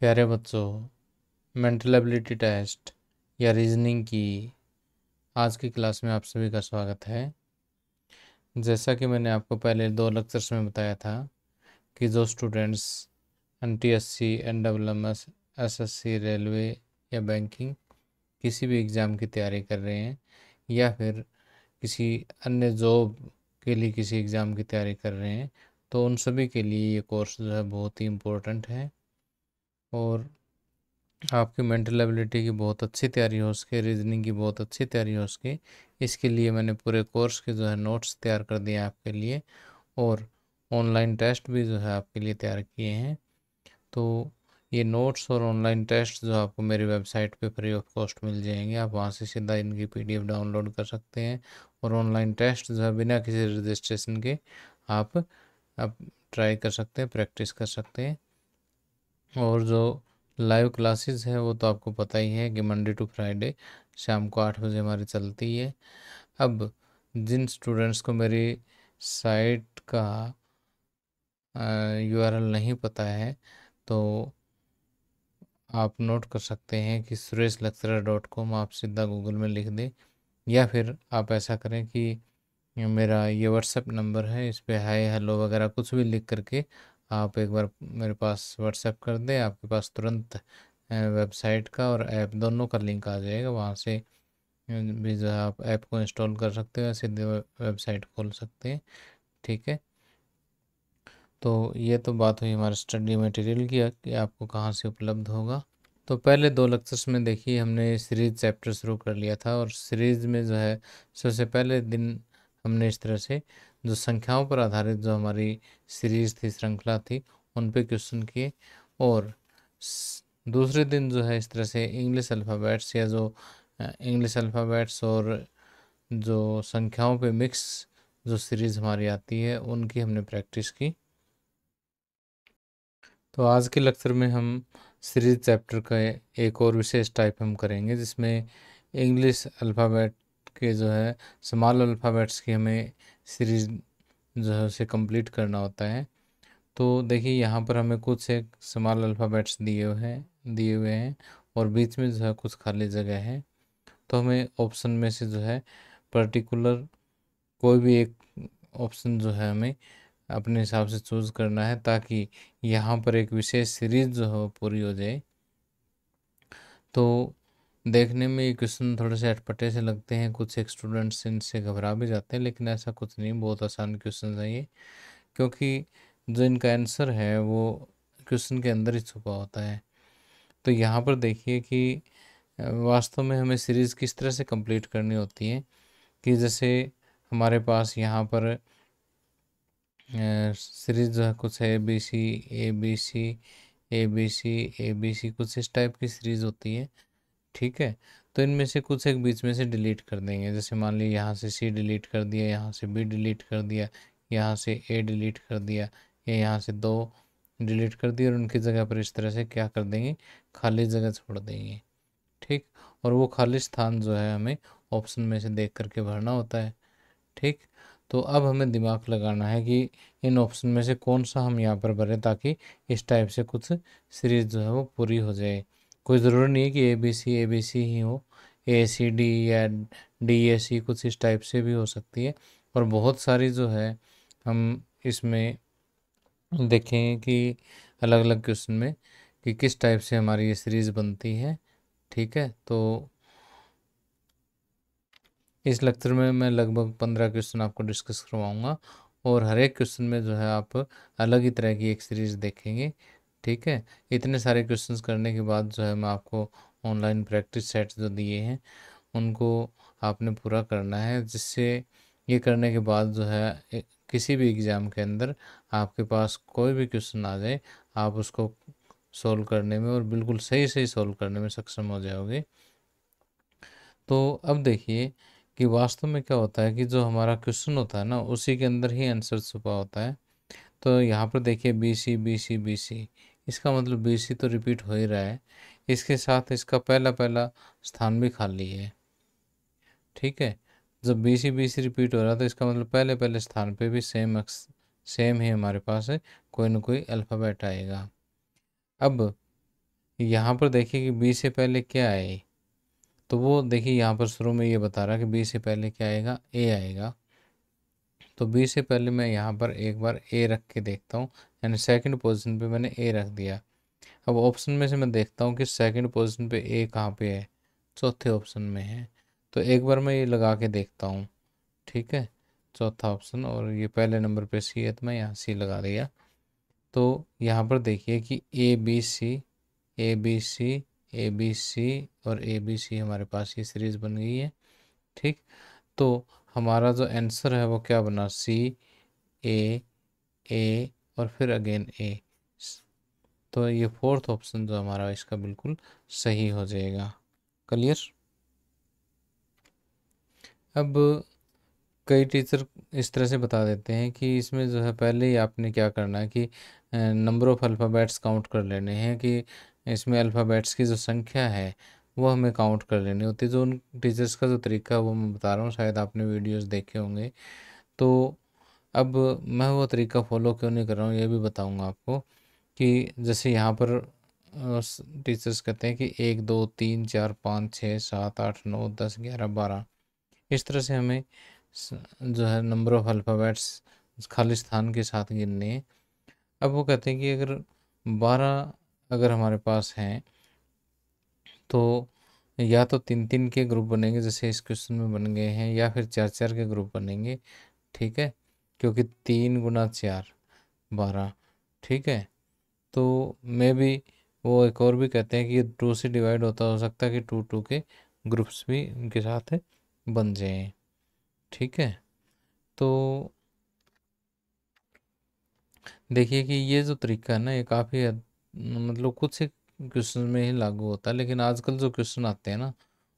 प्यारे बच्चों, mental ability test या रीजनिंग की आज की क्लास में आप सभी का स्वागत है। जैसा कि मैंने आपको पहले 2 लेक्चर्स में बताया था कि जो students NTSC, NMMS, SSC, railway या बैंकिंग किसी भी एग्ज़ाम की तैयारी कर रहे हैं या फिर किसी अन्य जॉब के लिए किसी एग्ज़ाम की तैयारी कर रहे हैं, तो उन सभी के लिए ये कोर्स जो है बहुत ही इम्पोर्टेंट है और आपकी मेंटल एबिलिटी की बहुत अच्छी तैयारी हो सके, रीजनिंग की बहुत अच्छी तैयारी हो सके, इसके लिए मैंने पूरे कोर्स के जो है नोट्स तैयार कर दिए आपके लिए और ऑनलाइन टेस्ट भी जो है आपके लिए तैयार किए हैं। तो ये नोट्स और ऑनलाइन टेस्ट जो आपको मेरी वेबसाइट पे फ्री ऑफ कॉस्ट मिल जाएंगे। आप वहाँ से सीधा इनकी PDF डाउनलोड कर सकते हैं और ऑनलाइन टेस्ट जो है बिना किसी रजिस्ट्रेशन के आप ट्राई कर सकते हैं, प्रैक्टिस कर सकते हैं। और जो लाइव क्लासेस है वो तो आपको पता ही है कि मंडे टू फ्राइडे शाम को 8 बजे हमारी चलती है। अब जिन स्टूडेंट्स को मेरी साइट का URL नहीं पता है, तो आप नोट कर सकते हैं कि sureshlecturer.com आप सीधा गूगल में लिख दें, या फिर आप ऐसा करें कि मेरा ये व्हाट्सएप नंबर है, इस पे हाय हेलो वगैरह कुछ भी लिख करके आप एक बार मेरे पास व्हाट्सएप कर दें। आपके पास तुरंत वेबसाइट का और ऐप दोनों का लिंक आ जाएगा। वहाँ से भी जो है आप ऐप को इंस्टॉल कर सकते हैं, सीधे वेबसाइट खोल सकते हैं। ठीक है, तो ये तो बात हुई हमारे स्टडी मटेरियल की कि आपको कहाँ से उपलब्ध होगा। तो पहले 2 लेक्चर्स में देखिए हमने सीरीज चैप्टर शुरू कर लिया था और सीरीज में जो है सबसे पहले दिन हमने इस तरह से जो संख्याओं पर आधारित जो हमारी सीरीज थी, श्रृंखला थी, उन पे क्वेश्चन किए। और दूसरे दिन जो है इस तरह से इंग्लिश अल्फ़ाबेट्स या जो इंग्लिश अल्फ़ाबेट्स और जो संख्याओं पे मिक्स जो सीरीज़ हमारी आती है उनकी हमने प्रैक्टिस की। तो आज के लेक्चर में हम सीरीज चैप्टर का एक और विशेष टाइप हम करेंगे, जिसमें इंग्लिश अल्फ़ाबेट के जो है स्मॉल अल्फ़ाबेट्स की हमें सीरीज जो है उसे कंप्लीट करना होता है। तो देखिए यहाँ पर हमें कुछ एक स्मॉल अल्फ़ाबेट्स दिए हुए हैं और बीच में जो है कुछ खाली जगह है। तो हमें ऑप्शन में से जो है पर्टिकुलर कोई भी एक ऑप्शन जो है हमें अपने हिसाब से चूज़ करना है, ताकि यहाँ पर एक विशेष सीरीज जो है वो पूरी हो जाए। तो देखने में ये क्वेश्चन थोड़े से अटपटे से लगते हैं, कुछ एक स्टूडेंट्स इनसे घबरा भी जाते हैं, लेकिन ऐसा कुछ नहीं, बहुत आसान क्वेश्चन है ये, क्योंकि जो इनका आंसर है वो क्वेश्चन के अंदर ही छुपा होता है। तो यहाँ पर देखिए कि वास्तव में हमें सीरीज़ किस तरह से कंप्लीट करनी होती है कि जैसे हमारे पास यहाँ पर सीरीज जो है कुछ है ABC, ABC, ABC, ABC, कुछ इस टाइप की सीरीज होती है। ठीक है, तो इनमें से कुछ एक बीच में से डिलीट कर देंगे। जैसे मान लीजिए यहाँ से C डिलीट कर दिया, यहाँ से B डिलीट कर दिया, यहाँ से A डिलीट कर दिया, या यहाँ से 2 डिलीट कर दिया और उनकी जगह पर इस तरह से क्या कर देंगे, खाली जगह छोड़ देंगे। ठीक, और वो खाली स्थान जो है हमें ऑप्शन में से देख करके भरना होता है। ठीक, तो अब हमें दिमाग लगाना है कि इन ऑप्शन में से कौन सा हम यहाँ पर भरें, ताकि इस टाइप से कुछ सीरीज जो है वो पूरी हो जाए। कोई ज़रूरी नहीं है कि ABC ही हो, ACD या DAC कुछ इस टाइप से भी हो सकती है। और बहुत सारी जो है हम इसमें देखेंगे कि अलग अलग क्वेश्चन में कि किस टाइप से हमारी ये सीरीज़ बनती है। ठीक है, तो इस लेक्चर में मैं लगभग 15 क्वेश्चन आपको डिस्कस करवाऊंगा और हर एक क्वेश्चन में जो है आप अलग ही तरह की एक सीरीज देखेंगे। ठीक है, इतने सारे क्वेश्चंस करने के बाद जो है मैं आपको ऑनलाइन प्रैक्टिस सेट्स जो दिए हैं उनको आपने पूरा करना है, जिससे ये करने के बाद जो है किसी भी एग्ज़ाम के अंदर आपके पास कोई भी क्वेश्चन आ जाए, आप उसको सॉल्व करने में और बिल्कुल सही सही सॉल्व करने में सक्षम हो जाओगे। तो अब देखिए कि वास्तव में क्या होता है कि जो हमारा क्वेश्चन होता है ना, उसी के अंदर ही आंसर छुपा होता है। तो यहाँ पर देखिए BC, इसका मतलब BC तो रिपीट हो ही रहा है, इसके साथ इसका पहला पहला स्थान भी खाली है। ठीक है, जब BC रिपीट हो रहा है तो इसका मतलब पहले पहले स्थान पे भी सेम ही हमारे पास है, कोई ना कोई अल्फ़ाबेट आएगा। अब यहाँ पर देखिए कि बी से पहले क्या आए, तो वो देखिए यहाँ पर शुरू में ये बता रहा है कि बी से पहले क्या आएगा, ए आएगा। तो बी से पहले मैं यहाँ पर एक बार ए रख के देखता हूँ, यानी सेकंड पोजीशन पे मैंने ए रख दिया। अब ऑप्शन में से मैं देखता हूँ कि सेकंड पोजीशन पे ए कहाँ पे है, चौथे ऑप्शन में है। तो एक बार मैं ये लगा के देखता हूँ, ठीक है, चौथा ऑप्शन, और ये पहले नंबर पे सी है तो मैं यहाँ सी लगा दिया। तो यहाँ पर देखिए कि A B C, A B C, A B C और ए बी सी हमारे पास ये सीरीज़ बन गई है, ठीक। तो हमारा जो आंसर है वो क्या बना, सी, ए और फिर अगेन ए। तो ये फोर्थ ऑप्शन जो हमारा इसका बिल्कुल सही हो जाएगा। क्लियर। अब कई टीचर इस तरह से बता देते हैं कि इसमें जो है पहले ही आपने क्या करना है कि नंबर ऑफ़ अल्फ़ाबेट्स काउंट कर लेने हैं, कि इसमें अल्फ़ाबेट्स की जो संख्या है वो हमें काउंट कर लेनी होती है। जो उन टीचर्स का जो तरीका है वो मैं बता रहा हूँ, शायद आपने वीडियोस देखे होंगे। तो अब मैं वो तरीका फॉलो क्यों नहीं कर रहा हूँ ये भी बताऊँगा आपको। कि जैसे यहाँ पर टीचर्स कहते हैं कि 1 2 3 4 5 6 7 8 9 10 11 12, इस तरह से हमें जो है नंबर ऑफ़ अल्फ़ाबेट्स खाली स्थान के साथ गिनने हैं। अब वो कहते हैं कि अगर 12 अगर हमारे पास हैं तो या तो 3 3 के ग्रुप बनेंगे जैसे इस क्वेश्चन में बन गए हैं, या फिर 4 4 के ग्रुप बनेंगे, ठीक है, क्योंकि 3 गुना 4 12, ठीक है। तो मे भी वो एक और भी कहते हैं कि 2 से डिवाइड होता हो सकता है कि 2 2 के ग्रुप्स भी उनके साथ बन जाएं, ठीक है। तो देखिए कि ये जो तरीका है ना ये काफ़ी मतलब कुछ ही क्वेश्चन में ही लागू होता है, लेकिन आजकल जो क्वेश्चन आते हैं ना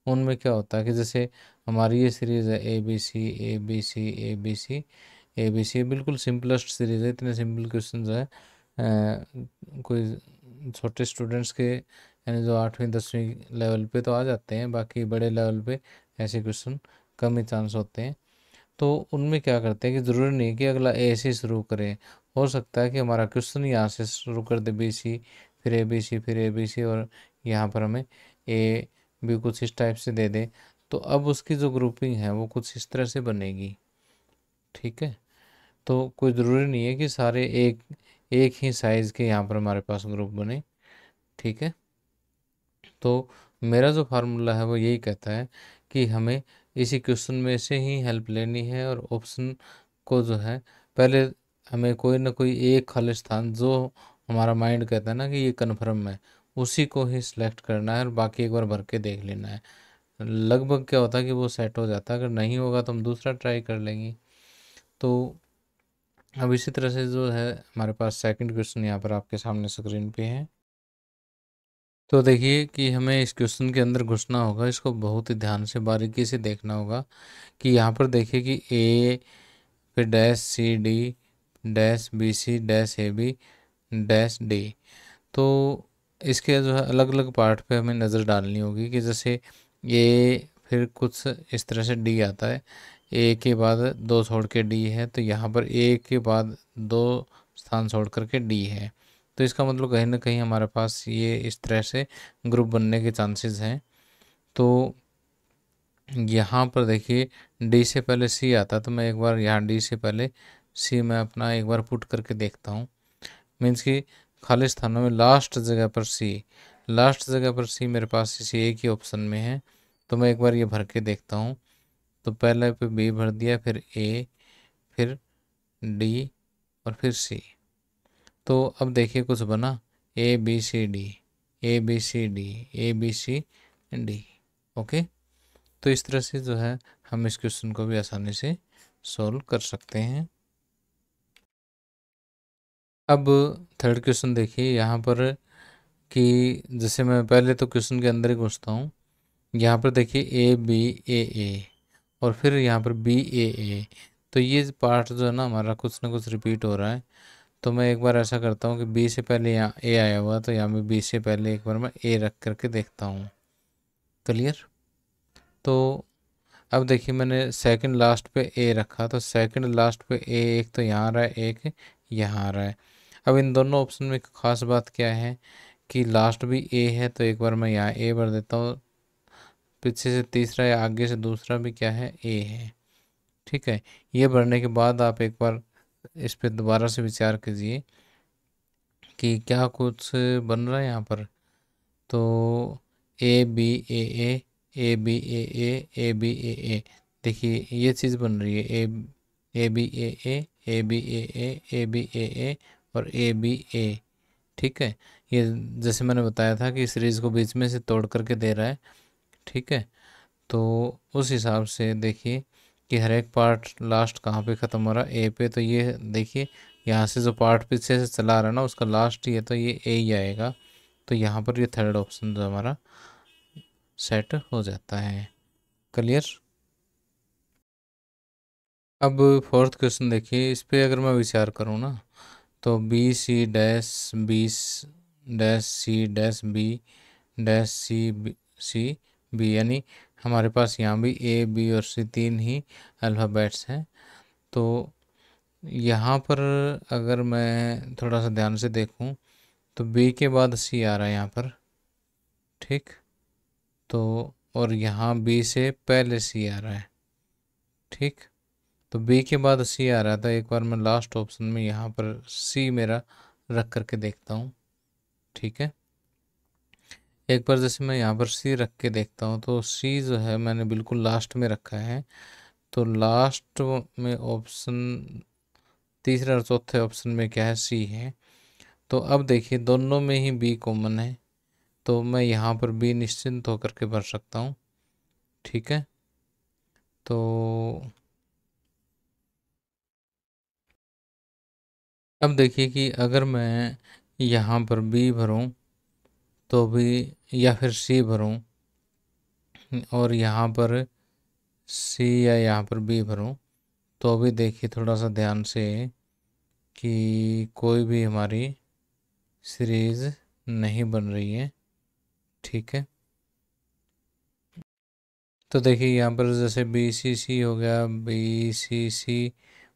उनमें क्या होता है कि जैसे हमारी ये सीरीज़ है A B C A B C A B C A B C, बिल्कुल सिंपलेस्ट सीरीज़ है। इतने सिंपल क्वेश्चन जो है कोई छोटे स्टूडेंट्स के यानी जो 8वीं 10वीं लेवल पे तो आ जाते हैं, बाकी बड़े लेवल पे ऐसे क्वेश्चन कम ही चांस होते हैं। तो उनमें क्या करते हैं कि ज़रूरी नहीं कि अगला ए से शुरू करें, हो सकता है कि हमारा क्वेश्चन यहाँ से शुरू कर दे बी सी, फिर ए बी सी, फिर ए बी सी, और यहाँ पर हमें ए भी कुछ इस टाइप से दे दे। तो अब उसकी जो ग्रुपिंग है वो कुछ इस तरह से बनेगी, ठीक है। तो कोई ज़रूरी नहीं है कि सारे एक ही साइज़ के यहाँ पर हमारे पास ग्रुप बने, ठीक है। तो मेरा जो फार्मूला है वो यही कहता है कि हमें इसी क्वेश्चन में से ही हेल्प लेनी है, और ऑप्शन को जो है पहले हमें कोई ना कोई एक खाली स्थान जो हमारा माइंड कहता है ना कि ये कन्फर्म है, उसी को ही सिलेक्ट करना है और बाकी एक बार भर के देख लेना है। लगभग क्या होता है कि वो सेट हो जाता है, अगर नहीं होगा तो हम दूसरा ट्राई कर लेंगे। तो अब इसी तरह से जो है हमारे पास सेकंड क्वेश्चन यहाँ पर आपके सामने स्क्रीन पे है। तो देखिए कि हमें इस क्वेश्चन के अंदर घुसना होगा, इसको बहुत ही ध्यान से बारीकी से देखना होगा। कि यहाँ पर देखिए कि ए, फिर dash C D, dash B C, dash A B, dash D. तो इसके जो है अलग अलग पार्ट पे हमें नज़र डालनी होगी कि जैसे ए फिर कुछ इस तरह से डी आता है, ए के बाद 2 छोड़ के डी है, तो यहाँ पर ए के बाद 2 स्थान छोड़ करके डी है। तो इसका मतलब कहीं ना कहीं हमारे पास ये इस तरह से ग्रुप बनने के चांसेस हैं। तो यहाँ पर देखिए डी से पहले सी आता, तो मैं एक बार यहाँ डी से पहले सी मैं अपना एक बार पुट करके देखता हूँ। मीन्स कि खाली स्थानों में लास्ट जगह पर सी, लास्ट जगह पर सी मेरे पास इसी एक ही ऑप्शन में है, तो मैं एक बार ये भर के देखता हूँ। तो पहले पे बी भर दिया, फिर ए, फिर डी और फिर सी। तो अब देखिए कुछ बना, A B C D, A B C D, A B C D. Okay, तो इस तरह से जो है हम इस क्वेश्चन को भी आसानी से सॉल्व कर सकते हैं। अब थर्ड क्वेश्चन देखिए यहाँ पर कि जैसे मैं पहले तो क्वेश्चन के अंदर ही घुसता हूँ। यहाँ पर देखिए ए बी ए और फिर यहाँ पर बी ए, तो ये पार्ट जो है ना हमारा कुछ ना कुछ रिपीट हो रहा है। तो मैं एक बार ऐसा करता हूँ कि बी से पहले यहाँ ए आया हुआ, तो यहाँ पे बी से पहले एक बार मैं ए रख करके देखता हूँ। क्लियर। तो अब देखिए मैंने सेकंड लास्ट पे ए रखा, तो सेकंड लास्ट पे ए एक तो यहाँ आ रहा है, एक यहाँ आ रहा है। अब इन दोनों ऑप्शन में एक खास बात क्या है कि लास्ट भी ए है, तो एक बार मैं यहाँ ए भर देता हूँ। पीछे से तीसरा या आगे से दूसरा भी क्या है, ए है। ठीक है, ये भरने के बाद आप एक बार इस पे दोबारा से विचार कीजिए कि क्या कुछ बन रहा है यहाँ पर। तो A B A A, A B A A, A B A A, देखिए ये चीज़ बन रही है। A B A A, A B A A, A B A A और ए बी ए। ठीक है, ये जैसे मैंने बताया था कि सीरीज़ को बीच में से तोड़ करके दे रहा है। ठीक है, तो उस हिसाब से देखिए कि हर एक पार्ट लास्ट कहाँ पे ख़त्म हो रहा है, ए पे। तो ये देखिए यहाँ से जो पार्ट पीछे से चला रहा है ना, उसका लास्ट ही है, तो ये ए ही आएगा। तो यहाँ पर ये थर्ड ऑप्शन जो हमारा सेट हो जाता है। क्लियर। अब फोर्थ क्वेश्चन देखिए, इस पे अगर मैं विचार करूँ ना, तो B C dash B dash C dash B dash C B, यानी हमारे पास यहाँ भी ए बी और सी तीन ही अल्फ़ाबेट्स हैं। तो यहाँ पर अगर मैं थोड़ा सा ध्यान से देखूँ तो बी के बाद सी आ रहा है यहाँ पर। ठीक, तो और यहाँ बी से पहले सी आ रहा है। ठीक, तो बी के बाद सी आ रहा था। एक बार मैं लास्ट ऑप्शन में यहाँ पर सी मेरा रख करके देखता हूँ। ठीक है, एक बार जैसे मैं यहाँ पर सी रख के देखता हूँ, तो सी जो है मैंने बिल्कुल लास्ट में रखा है। तो लास्ट में ऑप्शन तीसरे और चौथे ऑप्शन में क्या है, सी है। तो अब देखिए दोनों में ही बी कॉमन है, तो मैं यहाँ पर बी निश्चिंत होकर के भर सकता हूँ। ठीक है, तो अब देखिए कि अगर मैं यहाँ पर बी भरूँ तो भी, या फिर सी भरूँ और यहाँ पर सी या यहाँ पर बी भरूँ, तो अभी देखिए थोड़ा सा ध्यान से कि कोई भी हमारी सीरीज़ नहीं बन रही है। ठीक है, तो देखिए यहाँ पर जैसे बी सी सी हो गया, बी सी सी,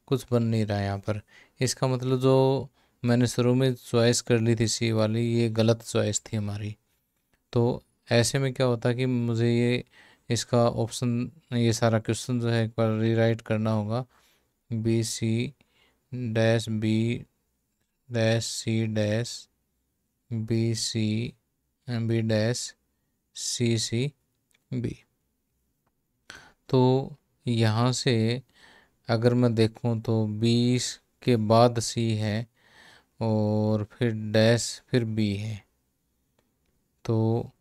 कुछ बन नहीं रहा है यहाँ पर। इसका मतलब जो मैंने शुरू में चॉइस कर ली थी सी वाली, ये गलत चॉइस थी हमारी। तो ऐसे में क्या होता है कि मुझे ये इसका ऑप्शन, ये सारा क्वेश्चन जो है एक बार रीराइट करना होगा। B C dash B dash C dash B C B dash C C B. तो यहाँ से अगर मैं देखूँ तो 20 के बाद सी है और फिर डैश फिर बी है। तो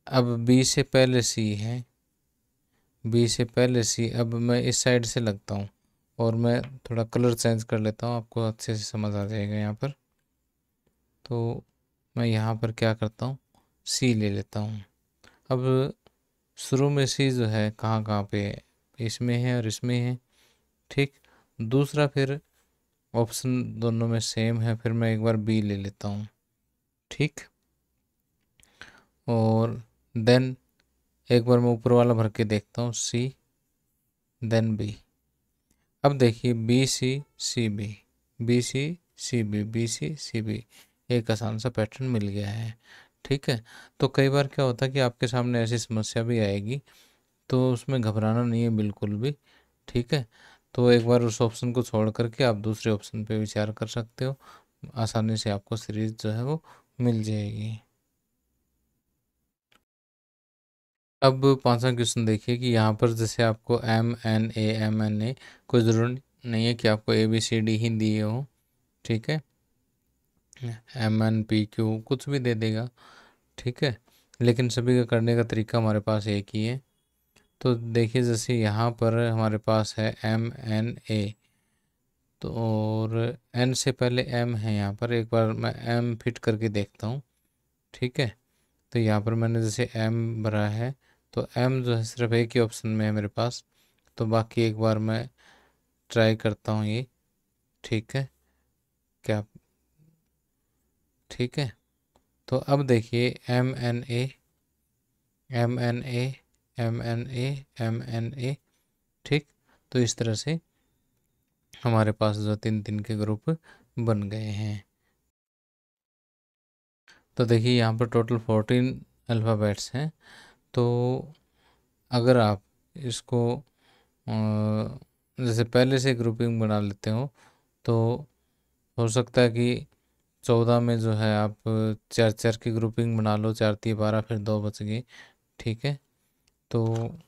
अब बी से पहले सी है, बी से पहले सी। अब मैं इस साइड से लगता हूँ और मैं थोड़ा कलर चेंज कर लेता हूँ, आपको अच्छे से समझ आ जाएगा यहाँ पर। तो मैं यहाँ पर क्या करता हूँ, सी ले लेता हूँ। अब शुरू में सी जो है कहाँ कहाँ पे है, इसमें है और इसमें है। ठीक, दूसरा फिर ऑप्शन दोनों में सेम है, फिर मैं एक बार बी ले लेता हूँ। ठीक, और देन एक बार मैं ऊपर वाला भर के देखता हूँ, सी देन बी। अब देखिए B C C B, B C C B, B C C B, एक आसान सा पैटर्न मिल गया है। ठीक है, तो कई बार क्या होता है कि आपके सामने ऐसी समस्या भी आएगी, तो उसमें घबराना नहीं है बिल्कुल भी। ठीक है, तो एक बार उस ऑप्शन को छोड़ करके आप दूसरे ऑप्शन पे विचार कर सकते हो, आसानी से आपको सीरीज जो है वो मिल जाएगी। अब पांचवा क्वेश्चन देखिए कि यहाँ पर जैसे आपको एम एन ए, कोई ज़रूरत नहीं है कि आपको ए बी सी डी ही दिए हो। ठीक है, एम एन पी क्यू कुछ भी दे देगा। ठीक है, लेकिन सभी का करने का तरीका हमारे पास एक ही है। तो देखिए जैसे यहाँ पर हमारे पास है एम एन ए, तो और एन से पहले एम है यहाँ पर। एक बार मैं एम फिट करके देखता हूँ। ठीक है, तो यहाँ पर मैंने जैसे एम भरा है, तो एम जो है सिर्फ एक ही ऑप्शन में है मेरे पास। तो बाकी एक बार मैं ट्राई करता हूँ ये। ठीक है, क्या, ठीक है, तो अब देखिए M N A, M N A, M N A, M N A. ठीक, तो इस तरह से हमारे पास जो तीन तीन के ग्रुप बन गए हैं। तो देखिए यहाँ पर टोटल 14 अल्फ़ाबेट्स हैं। तो अगर आप इसको जैसे पहले से ग्रुपिंग बना लेते हो तो हो सकता है कि 14 में जो है आप 4 4 की ग्रुपिंग बना लो, 4 3 12, फिर 2 बच गई। ठीक है, तो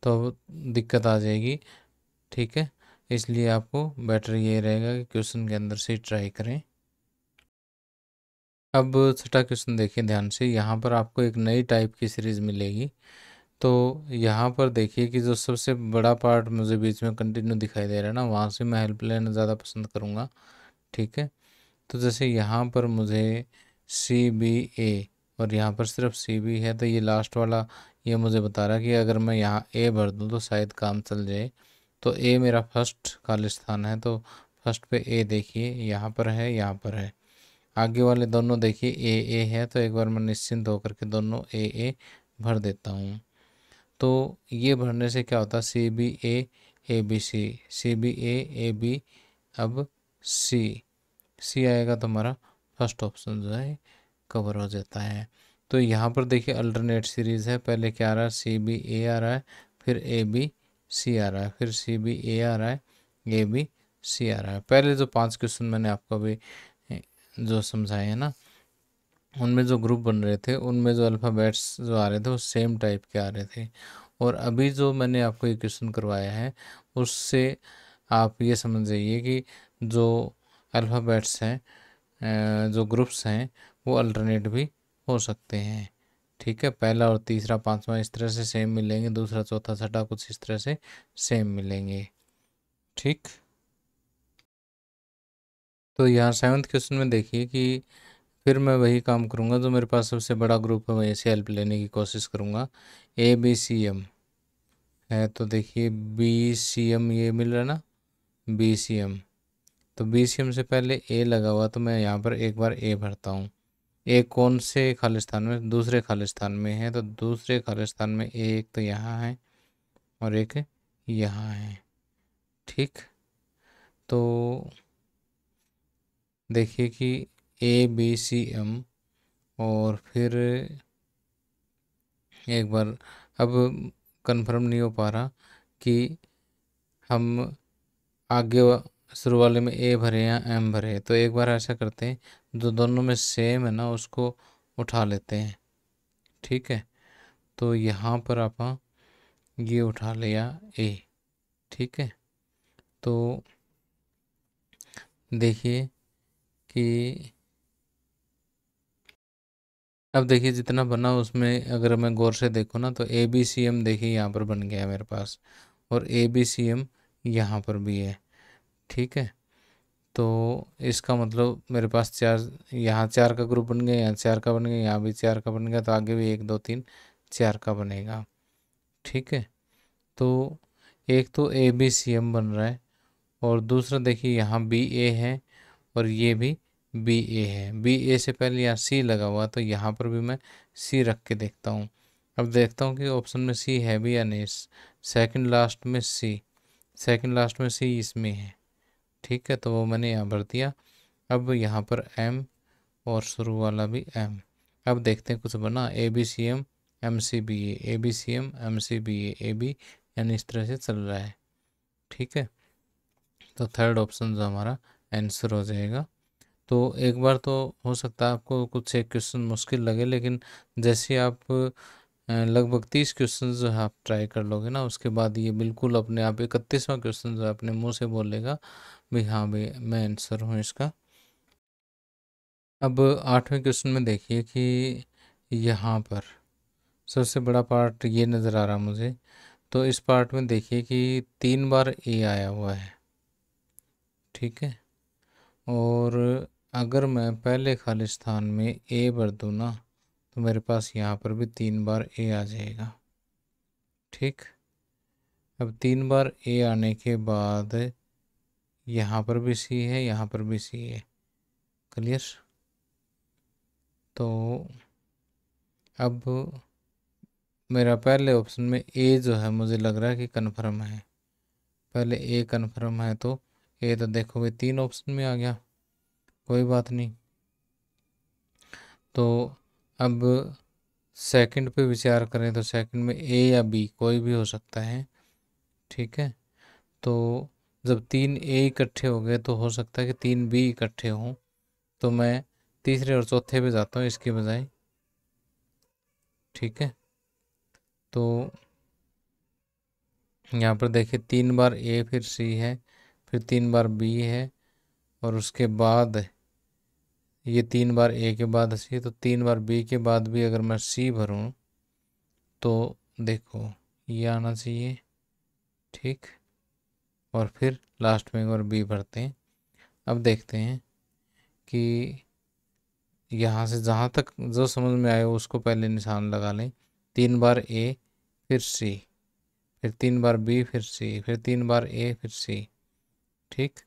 दिक्कत आ जाएगी। ठीक है, इसलिए आपको बेटर ये रहेगा कि क्वेश्चन के अंदर से ट्राई करें। अब छठा क्वेश्चन देखिए ध्यान से। यहाँ पर आपको एक नई टाइप की सीरीज़ मिलेगी। तो यहाँ पर देखिए कि जो सबसे बड़ा पार्ट मुझे बीच में कंटिन्यू दिखाई दे रहा है ना, वहाँ से मैं हेल्प लेना ज़्यादा पसंद करूँगा। ठीक है, तो जैसे यहाँ पर मुझे CBA और यहाँ पर सिर्फ CB है, तो ये लास्ट वाला ये मुझे बता रहा है कि अगर मैं यहाँ A भर दूँ तो शायद काम चल जाए। तो A मेरा फर्स्ट खालिस्तान है, तो फर्स्ट पे A देखिए यहाँ पर है, यहाँ पर है। आगे वाले दोनों देखिए A है, तो एक बार मैं निश्चिंत होकर के दोनों A भर देता हूँ। तो ये भरने से क्या होता है, CBA ABC, CBA AB, अब C आएगा तो हमारा फर्स्ट ऑप्शन जो है कवर हो जाता है। तो यहाँ पर देखिए अल्टरनेट सीरीज़ है, पहले क्या आ रहा है, CBA आ रहा है, फिर ABC आ रहा है, फिर CBA आ रहा है, ABC आ रहा है। पहले जो 5 क्वेश्चन मैंने आपको अभी जो समझाए हैं ना, उनमें जो ग्रुप बन रहे थे उनमें जो अल्फ़ाबेट्स जो आ रहे थे वो सेम टाइप के आ रहे थे। और अभी जो मैंने आपको ये क्वेश्चन करवाया है उससे आप ये समझ जाइए कि जो अल्फ़ाबेट्स हैं, जो ग्रुप्स हैं, वो अल्टरनेट भी हो सकते हैं। ठीक है, पहला और तीसरा पांचवा इस तरह से सेम मिलेंगे, दूसरा चौथा छठा कुछ इस तरह से सेम मिलेंगे। ठीक, तो यहाँ 7th क्वेश्चन में देखिए कि फिर मैं वही काम करूँगा, जो मेरे पास सबसे बड़ा ग्रुप है वहीं से हेल्प लेने की कोशिश करूँगा। ABCM है, तो देखिए BCM ये मिल रहा है ना, BCM। तो BCM से पहले A लगा हुआ, तो मैं यहाँ पर एक बार A भरता हूँ। A कौन से खालिस्तान में, दूसरे खालिस्तान में है, तो दूसरे खालिस्तान में A एक तो यहाँ है और एक यहाँ है। ठीक, तो देखिए कि ABCM और फिर एक बार अब कंफर्म नहीं हो पा रहा कि हम आगे शुरू वाले में A भरे या M भरे, तो एक बार ऐसा करते हैं, जो दोनों में सेम है ना उसको उठा लेते हैं। ठीक है, तो यहाँ पर आप ये उठा लिया A। ठीक है, तो देखिए कि अब देखिए जितना बना उसमें अगर मैं गौर से देखूँ ना, तो ABCM देखिए यहाँ पर बन गया है मेरे पास, और ABCM यहाँ पर भी है। ठीक है, तो इसका मतलब मेरे पास 4, यहाँ 4 का ग्रुप बन गया, यहाँ 4 का बन गया, यहाँ भी 4 का बन गया, तो आगे भी 1 2 3 4 का बनेगा। ठीक है, तो एक तो ABCM बन रहा है, और दूसरा देखिए यहाँ BA है और ये भी BA है। BA से पहले यहाँ C लगा हुआ, तो यहाँ पर भी मैं C रख के देखता हूँ। अब देखता हूँ कि ऑप्शन में C है भी या नहीं। सेकंड लास्ट में C, सेकंड लास्ट में C इसमें है। ठीक है, तो वो मैंने यहाँ भर दिया। अब यहाँ पर M और शुरू वाला भी M। अब देखते हैं कुछ बना, ABCM MCBA, ABCM MCBA AB, यानी इस तरह से चल रहा है। ठीक है, तो थर्ड ऑप्शन जो हमारा आंसर हो जाएगा। तो एक बार तो हो सकता है आपको कुछ एक क्वेश्चन मुश्किल लगे, लेकिन जैसे आप लगभग 30 क्वेश्चन जो है आप ट्राई कर लोगे ना, उसके बाद ये बिल्कुल अपने आप 31वां क्वेश्चन जो है अपने मुंह से बोलेगा भी हाँ भाई मैं आंसर हूँ इसका। अब 8वें क्वेश्चन में देखिए कि यहाँ पर सबसे बड़ा पार्ट ये नज़र आ रहा मुझे। तो इस पार्ट में देखिए कि 3 बार A आया हुआ है। ठीक है, और अगर मैं पहले खालिस्तान में A भर दूँ ना, तो मेरे पास यहाँ पर भी 3 बार A आ जाएगा। ठीक, अब 3 बार A आने के बाद यहाँ पर भी C है, यहाँ पर भी C है। क्लियर, तो अब मेरा पहले ऑप्शन में A जो है मुझे लग रहा है कि कन्फर्म है। पहले A कन्फर्म है, तो A तो देखो भाई 3 ऑप्शन में आ गया, कोई बात नहीं। तो अब सेकंड पे विचार करें तो सेकंड में ए या बी कोई भी हो सकता है, ठीक है। तो जब 3 ए इकट्ठे हो गए तो हो सकता है कि 3 बी इकट्ठे हों, तो मैं तीसरे और चौथे पे जाता हूँ इसके बजाय, ठीक है। तो यहाँ पर देखिए 3 बार ए फिर सी है, फिर 3 बार बी है, और उसके बाद ये 3 बार ए के बाद सी, तो 3 बार बी के बाद भी अगर मैं सी भरूँ तो देखो ये आना चाहिए, ठीक। और फिर लास्ट में एक बार बी भरते हैं। अब देखते हैं कि यहाँ से जहाँ तक जो समझ में आए उसको पहले निशान लगा लें। 3 बार ए फिर सी, फिर 3 बार बी फिर सी, फिर 3 बार ए फिर सी, ठीक।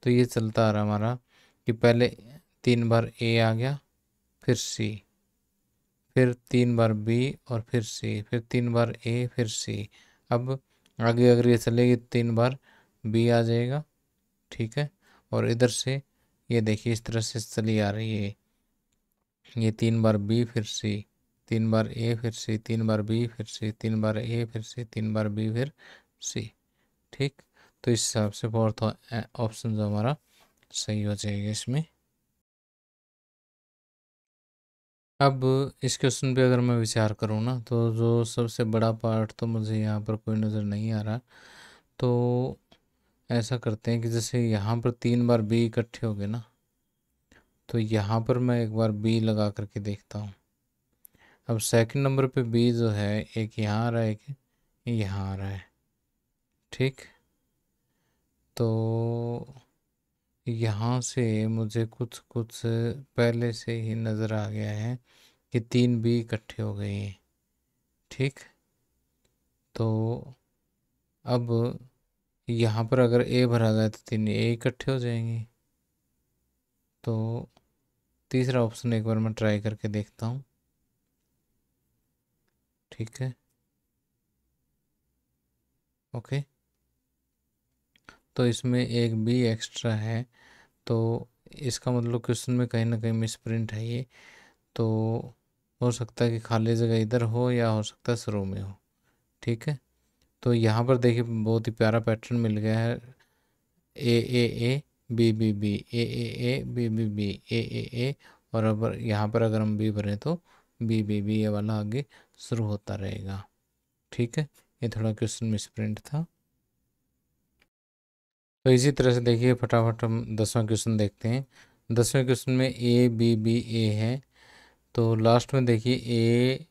तो ये चलता आ रहा हमारा कि पहले 3 बार ए आ गया, फिर सी, फिर 3 बार बी, और फिर सी, फिर 3 बार ए फिर सी। अब आगे अगर ये चलेगी 3 बार बी आ जाएगा, ठीक है। और इधर से ये देखिए इस तरह से चली आ रही है, ये 3 बार बी फिर सी, 3 बार ए फिर सी, 3 बार बी फिर सी, 3 बार ए फिर सी, 3 बार बी फिर सी, ठीक। तो इस हिसाब से फोर्थ ऑप्शन जो हमारा सही हो जाएगा इसमें। अब इस क्वेश्चन पे अगर मैं विचार करूँ ना, तो जो सबसे बड़ा पार्ट तो मुझे यहाँ पर कोई नज़र नहीं आ रहा। तो ऐसा करते हैं कि जैसे यहाँ पर 3 बार बी इकट्ठे हो गए ना, तो यहाँ पर मैं एक बार बी लगा करके देखता हूँ। अब सेकंड नंबर पे बी जो है, एक यहाँ आ रहा है, एक यहाँ आ रहा है, ठीक। तो यहाँ से मुझे कुछ कुछ पहले से ही नज़र आ गया है कि 3 बी इकट्ठे हो गए हैं, ठीक। तो अब यहाँ पर अगर ए भरा जाए तो 3 ए इकट्ठे हो जाएंगे। तो तीसरा ऑप्शन एक बार मैं ट्राई करके देखता हूँ, ठीक है, ओके। तो इसमें एक बी एक्स्ट्रा है, तो इसका मतलब क्वेश्चन में कहीं ना कहीं मिसप्रिंट है ये। तो हो सकता है कि खाली जगह इधर हो, या हो सकता है शुरू में हो, ठीक है। तो यहाँ पर देखिए बहुत ही प्यारा पैटर्न मिल गया है, A A A B B B, A A A B B B, A A A, और अब यहाँ पर अगर हम बी भरें तो बी बी बी, ये वाला आगे शुरू होता रहेगा, ठीक है। ये थोड़ा क्वेश्चन मिसप्रिंट था। तो इसी तरह से देखिए फटाफट हम 10वां क्वेश्चन देखते हैं। 10वें क्वेश्चन में ए बी बी ए है, तो लास्ट में देखिए ए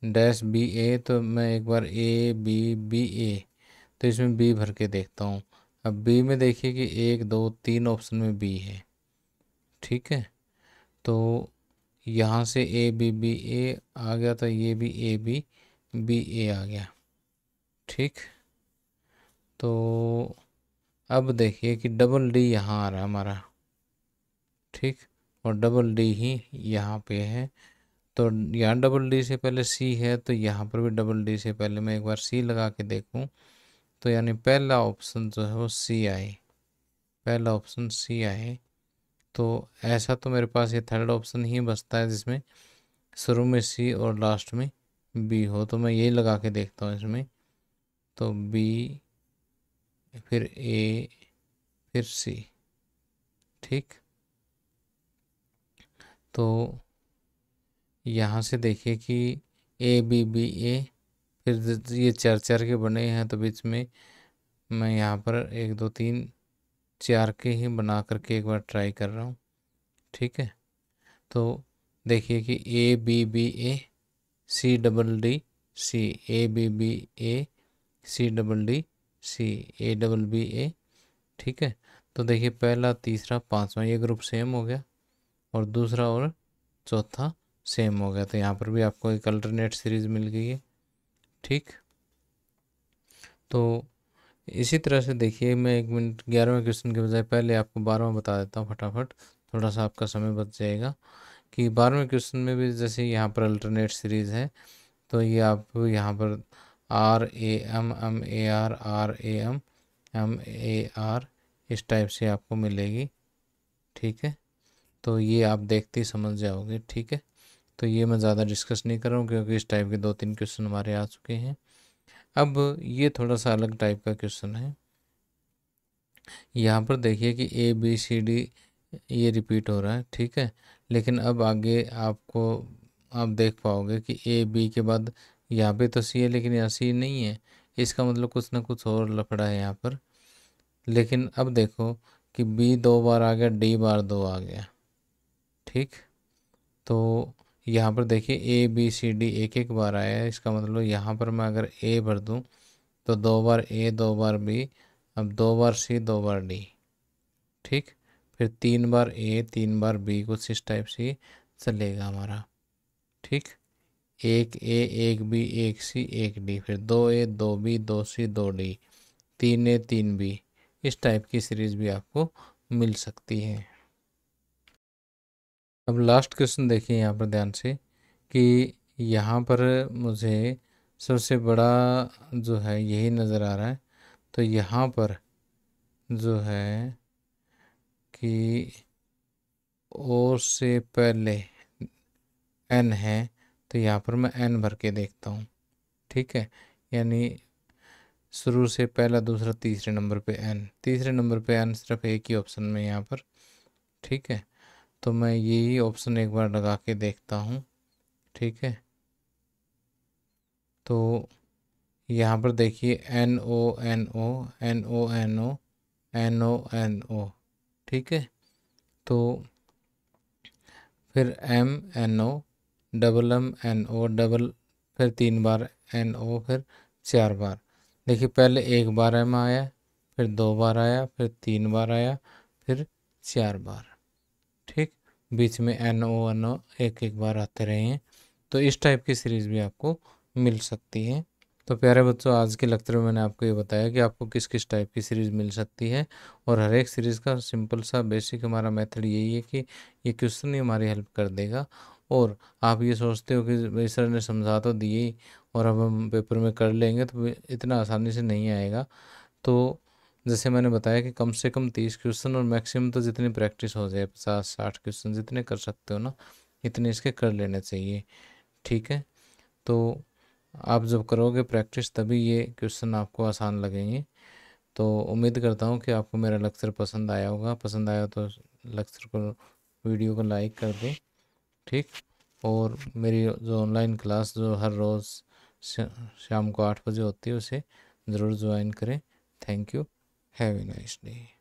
डैश बी ए, तो मैं एक बार ए बी बी ए, तो इसमें बी भर के देखता हूँ। अब बी में देखिए कि 1 2 3 ऑप्शन में बी है, ठीक है। तो यहाँ से ए बी बी ए आ गया, तो ये भी ए बी बी ए आ गया, ठीक। तो अब देखिए कि डबल डी यहाँ आ रहा है हमारा, ठीक, और डबल डी ही यहाँ पे है। तो यहाँ डबल डी से पहले सी है, तो यहाँ पर भी डबल डी से पहले मैं एक बार सी लगा के देखूँ, तो यानी पहला ऑप्शन जो है वो सी आए, पहला ऑप्शन सी आए। तो ऐसा तो मेरे पास ये थर्ड ऑप्शन ही बचता है जिसमें शुरू में सी और लास्ट में बी हो, तो मैं यही लगा के देखता हूँ इसमें। तो बी फिर ए फिर सी, ठीक। तो यहाँ से देखिए कि ए बी बी ए, फिर ये चार चार के बने हैं, तो बीच में मैं यहाँ पर 1 2 3 4 के ही बना करके एक बार ट्राई कर रहा हूँ, ठीक है। तो देखिए कि A B B A C double D C, A B B A C double D C, A double B A, ठीक है। तो देखिए पहला तीसरा पांचवा ये ग्रुप सेम हो गया, और दूसरा और चौथा सेम हो गया, तो यहाँ पर भी आपको एक अल्टरनेट सीरीज मिल गई है, ठीक। तो इसी तरह से देखिए मैं 1 मिनट 11वें क्वेश्चन के बजाय पहले आपको 12वां बता देता हूँ फटाफट, थोड़ा सा आपका समय बच जाएगा। कि 12वें क्वेश्चन में भी जैसे यहाँ पर अल्टरनेट सीरीज़ है, तो ये आपको यहाँ पर R A M A R A M A R इस टाइप से आपको मिलेगी, ठीक है। तो ये आप देखते ही समझ जाओगे, ठीक है। तो ये मैं ज़्यादा डिस्कस नहीं कर रहा हूँ क्योंकि इस टाइप के 2-3 क्वेश्चन हमारे आ चुके हैं। अब ये थोड़ा सा अलग टाइप का क्वेश्चन है। यहाँ पर देखिए कि ए बी सी डी ये रिपीट हो रहा है, ठीक है। लेकिन अब आगे आपको आप देख पाओगे कि ए बी के बाद यहाँ पे तो सी है, लेकिन यहाँ सी नहीं है। इसका मतलब कुछ ना कुछ और लफड़ा है यहाँ पर। लेकिन अब देखो कि बी 2 बार आ गया, डी बार 2 आ गया, ठीक। तो यहाँ पर देखिए ए बी सी डी एक एक बार आया है। इसका मतलब यहाँ पर मैं अगर ए भर दूँ तो 2 बार ए 2 बार बी, अब 2 बार सी 2 बार डी, ठीक। फिर 3 बार ए 3 बार बी, कुछ इस टाइप से चलेगा हमारा, ठीक। एक ए एक बी एक सी एक डी, फिर 2 ए 2 बी 2 सी 2 डी, 3 ए 3 बी। इस टाइप की सीरीज भी आपको मिल सकती है। अब लास्ट क्वेश्चन देखिए यहाँ पर ध्यान से कि यहाँ पर मुझे सबसे बड़ा जो है यही नज़र आ रहा है। तो यहाँ पर जो है कि ओ से पहले एन है, तो यहाँ पर मैं एन भर के देखता हूँ, ठीक है। यानी शुरू से पहला दूसरा तीसरे नंबर पे एन, तीसरे नंबर पे एन सिर्फ एक ही ऑप्शन में यहाँ पर, ठीक है। तो मैं यही ऑप्शन एक बार लगा के देखता हूँ, ठीक है। तो यहाँ पर देखिए N O N O N O N O N O N O, ठीक है। तो फिर M N O double M N O double, फिर 3 बार एन ओ, फिर 4 बार। देखिए पहले 1 बार एम आया, फिर 2 बार आया, फिर 3 बार आया, फिर 4 बार, ठीक। बीच में एन ओ एक एक बार आते रहे हैं। तो इस टाइप की सीरीज़ भी आपको मिल सकती है। तो प्यारे बच्चों, आज के लेक्चर में मैंने आपको ये बताया कि आपको किस किस टाइप की सीरीज़ मिल सकती है। और हर एक सीरीज़ का सिंपल सा बेसिक हमारा मेथड यही है कि ये क्वेश्चन ही हमारी हेल्प कर देगा। और आप ये सोचते हो कि भाई सर ने समझा तो दिए ही और अब हम पेपर में कर लेंगे, तो इतना आसानी से नहीं आएगा। तो जैसे मैंने बताया कि कम से कम 30 क्वेश्चन और मैक्सिमम तो जितनी प्रैक्टिस हो जाए 50-60 क्वेश्चन जितने कर सकते हो ना, इतने इसके कर लेने चाहिए, ठीक है। तो आप जब करोगे प्रैक्टिस तभी ये क्वेश्चन आपको आसान लगेंगे। तो उम्मीद करता हूँ कि आपको मेरा लेक्चर पसंद आया होगा। पसंद आया तो लेक्चर को वीडियो को लाइक कर दें, ठीक। और मेरी जो ऑनलाइन क्लास जो हर रोज़ शाम को 8 बजे होती है उसे ज़रूर ज्वाइन करें। Thank you. Have a nice day.